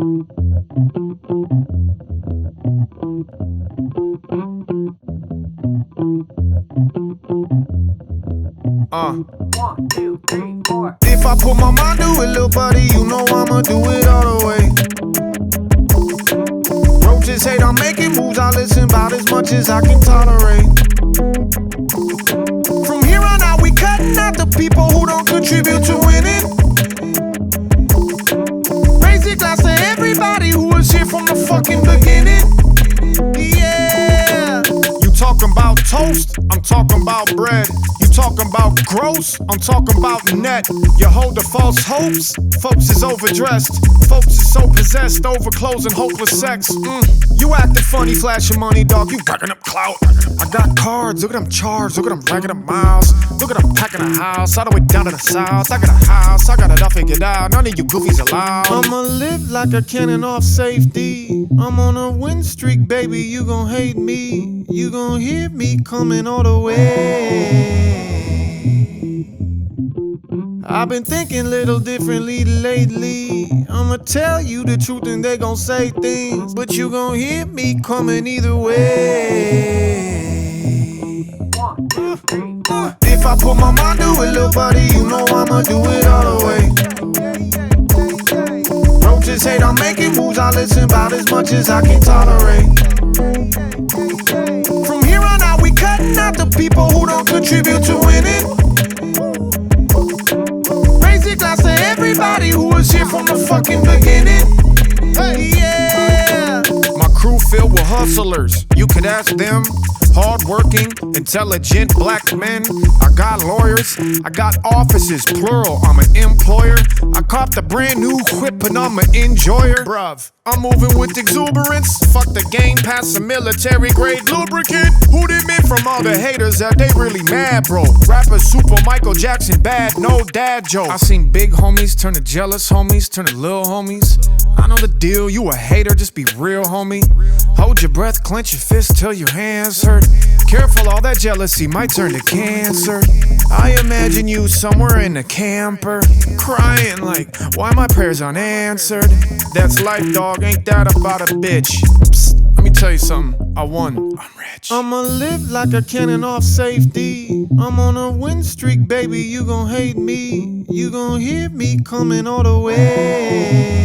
1, 2, 3, 4. If I put my mind to it, little buddy, you know I'ma do it all the way. Roaches hate I'm making moves, I listen about as much as I can tolerate. From here on out, we cutting out the people who don't contribute to winning. Raise a glass to everybody who was here from the fucking beginning. Yeah. You talking about toast, I'm talking about bread. You talking about gross, I'm talking about net. You hold the false hopes, folks is overdressed. Folks is so possessed over clothes and hopeless sex. You acting funny, flashing money, dog, you racking up clout. I got cards, look at them charts, look at them racking up miles. Look at them packing a house, all the way down to the south. I got a house, I got it all figured out, none of you goofies allowed. I'ma live like a cannon off safety. I'm on a win streak, baby, you gon' hate me. You gon' hear me coming all the way. I've been thinking little differently lately. I'ma tell you the truth and they gon' say things, but you gon' hear me coming either way. 1, 2, 3, 4. If I put my mind to it, little buddy, you know I'ma do it all the way. Roaches hate I'm making moves, I listen about as much as I can tolerate. From here on out, we cutting out the people who don't contribute to winning. Raise a glass to everybody who was here from the fucking beginning. Hey, yeah. My crew filled with hustlers, you could ask them. Hard-working, intelligent black men. I got lawyers, I got offices, plural, I'm an employer. I copped a brand new whip and I'm an enjoyer. Bruv, I'm moving with exuberance. Fuck the game, pass some military grade lubricant. Who they meant from all the haters that they really mad, bro? Rapper super Michael Jackson bad, no dad joke. I seen big homies turn to jealous homies, turn to little homies. I know the deal, you a hater, just be real, homie. Hold your breath, clench your fist till your hands hurt. Careful, all that jealousy might turn to cancer. I imagine you somewhere in a camper, crying like, why my prayers unanswered? That's life, dog, ain't that about a bitch? Psst, let me tell you something, I won, I'm rich. I'ma live like a cannon off safety. I'm on a win streak, baby, you gon' hate me. You gon' hear me coming all the way.